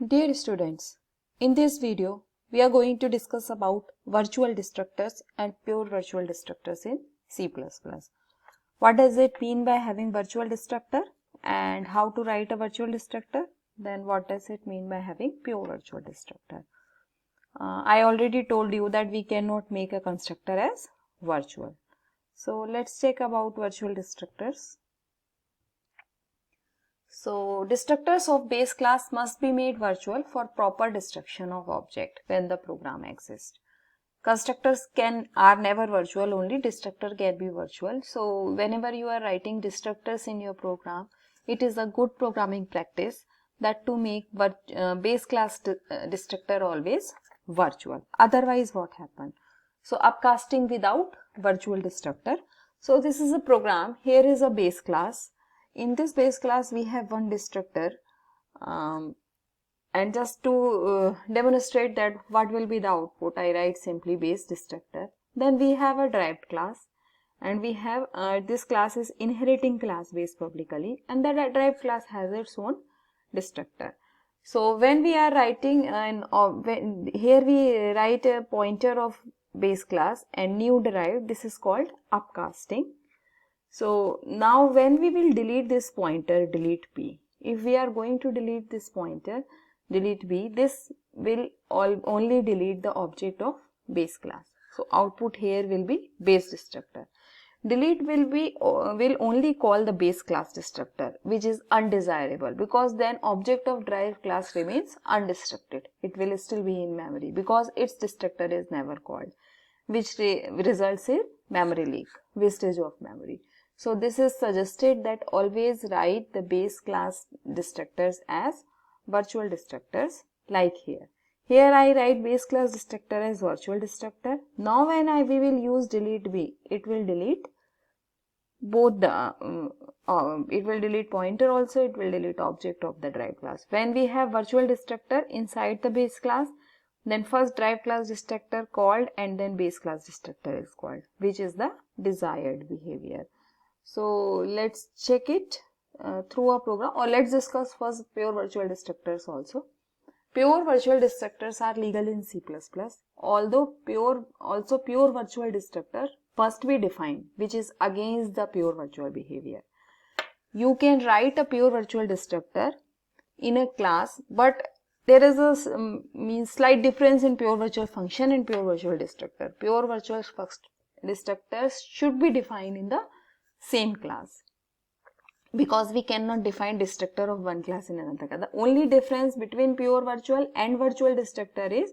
Dear students, in this video, we are going to discuss about virtual destructors and pure virtual destructors in C++. What does it mean by having virtual destructor and how to write a virtual destructor? Then what does it mean by having pure virtual destructor? I already told you that we cannot make a constructor as virtual. So let's check about virtual destructors. So destructors of base class must be made virtual for proper destruction of object when the program exists. Constructors are never virtual, only destructor can be virtual. So whenever you are writing destructors in your program, it is a good programming practice that to make base class destructor always virtual. Otherwise what happen? So upcasting without virtual destructor. So this is a program. Here is a base class. In this base class we have one destructor, and just to demonstrate that what will be the output, I write simply base destructor. Then we have a derived class, and we have this class is inheriting class base publicly, and the derived class has its own destructor. So when we are writing here we write a pointer of base class and new derived, this is called upcasting. So now when we will delete this pointer, delete p, if we are going to delete this pointer, delete b, this will only delete the object of base class. So output here will be base destructor. Delete will only call the base class destructor, which is undesirable, because then object of derived class remains undestructed. It will still be in memory because its destructor is never called, which results in memory leak, wastage of memory. So this is suggested that always write the base class destructors as virtual destructors, like here. Here I write base class destructor as virtual destructor. Now when we will use delete b, it will delete both the it will delete pointer also, it will delete object of the derived class. When we have virtual destructor inside the base class, then first derived class destructor called and then base class destructor is called, which is the desired behavior. So let's check it through a program, or let's discuss first pure virtual destructors also. Pure virtual destructors are legal in C++, although pure virtual destructor must be defined, which is against the pure virtual behavior. You can write a pure virtual destructor in a class, but there is a slight difference in pure virtual function and pure virtual destructor. Pure virtual destructors should be defined in the same class, because we cannot define destructor of one class in another class. The only difference between pure virtual and virtual destructor is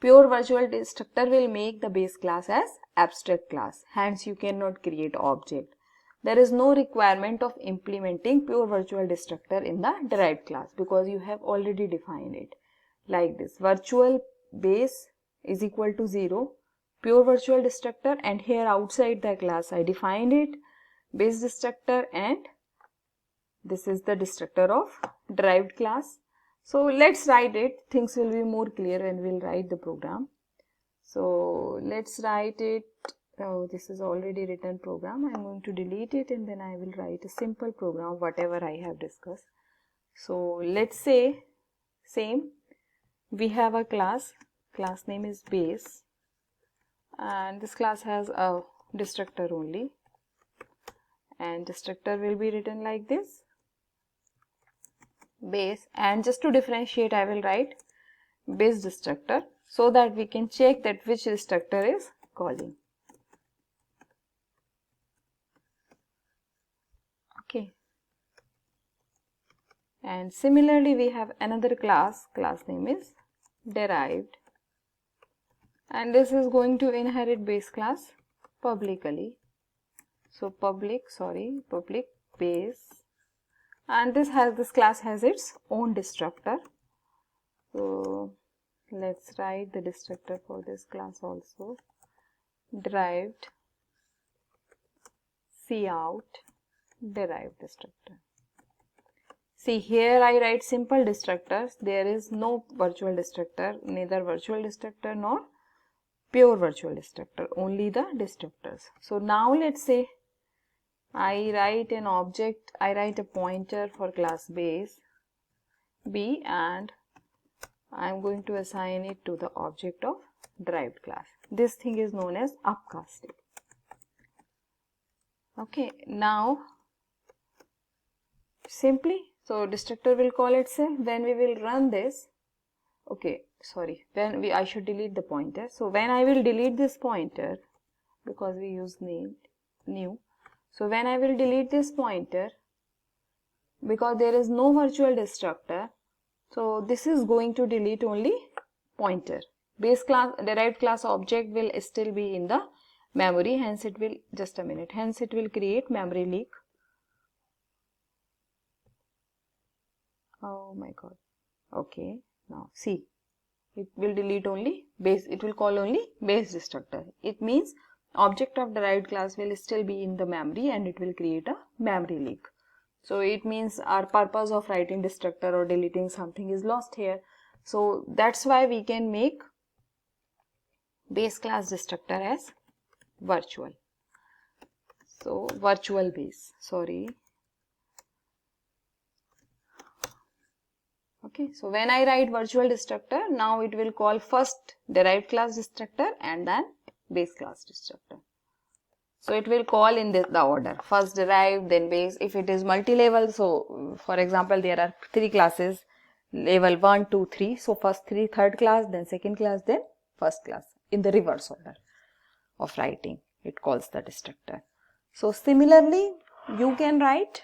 pure virtual destructor will make the base class as abstract class, hence you cannot create object. There is no requirement of implementing pure virtual destructor in the derived class because you have already defined it like this. Virtual base is equal to 0, pure virtual destructor, and here outside the class I defined it, base destructor, and this is the destructor of derived class. So let's write it, things will be more clear when we'll write the program. So let's write it. Oh, this is already written program. I'm going to delete it and then I will write a simple program, whatever I have discussed. So let's say same, we have a class name is base, and this class has a destructor only, and destructor will be written like this, base, and just to differentiate I will write base destructor so that we can check that which destructor is calling. Okay. And similarly we have another class name is derived, and this is going to inherit base class publicly. So public base, and this class has its own destructor. So let's write the destructor for this class also, derived cout derived destructor. See, here I write simple destructors, there is no virtual destructor, neither virtual destructor nor pure virtual destructor, only the destructors. So now let's say I write an object, I write a pointer for class base b, and I am going to assign it to the object of derived class. This thing is known as upcasting. Okay, now simply, so destructor will call itself. When we will run this, okay, sorry, I should delete the pointer. So when I will delete this pointer, because we use new, so when I will delete this pointer, because there is no virtual destructor, so this is going to delete only pointer. Base class, derived class object will still be in the memory, hence it will, just a minute, hence it will create memory leak. Oh my god. Okay, now see, it will delete only base, it will call only base destructor. It means object of derived class will still be in the memory and it will create a memory leak. So it means our purpose of writing destructor or deleting something is lost here. So that's why we can make base class destructor as virtual. So virtual base, sorry. Okay, so when I write virtual destructor, now it will call first derived class destructor and then base class destructor. So it will call in the order, first derived, then base. If it is multi-level, so for example, there are 3 classes, level 1, 2, 3. So first 3, third class, then second class, then first class, in the reverse order of writing. It calls the destructor. So similarly, you can write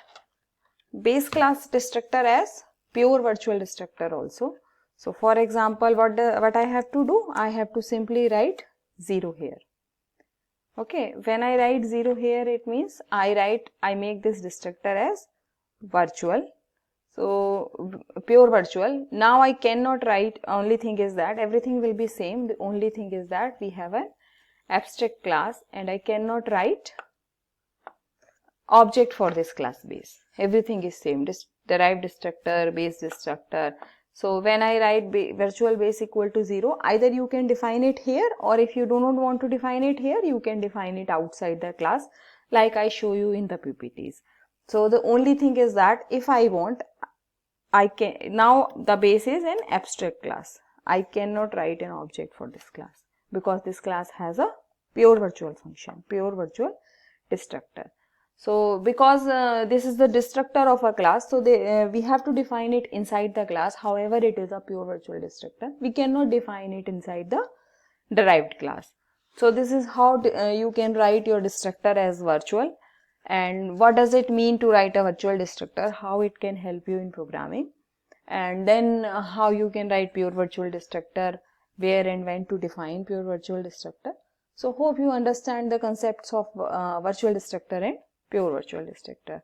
base class destructor as pure virtual destructor also. So for example, what I have to do? I have to simply write 0 here. Okay, when I write 0 here, it means I make this destructor as virtual. So pure virtual. Now I cannot write, only thing is that everything will be same. The only thing is that we have an abstract class and I cannot write object for this class base. Everything is same, derived destructor, base destructor. So when I write virtual base equal to 0, either you can define it here, or if you do not want to define it here, you can define it outside the class like I show you in the PPTs. So the only thing is that if I want, I can, now the base is an abstract class. I cannot write an object for this class because this class has a pure virtual function, pure virtual destructor. So because this is the destructor of a class, so we have to define it inside the class. However, it is a pure virtual destructor. We cannot define it inside the derived class. So this is how you can write your destructor as virtual. And what does it mean to write a virtual destructor? How it can help you in programming. And then how you can write pure virtual destructor, where and when to define pure virtual destructor. So hope you understand the concepts of virtual destructor and pure virtual destructor.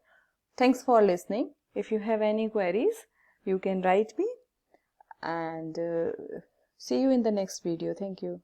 Thanks for listening. If you have any queries, you can write me, and see you in the next video. Thank you.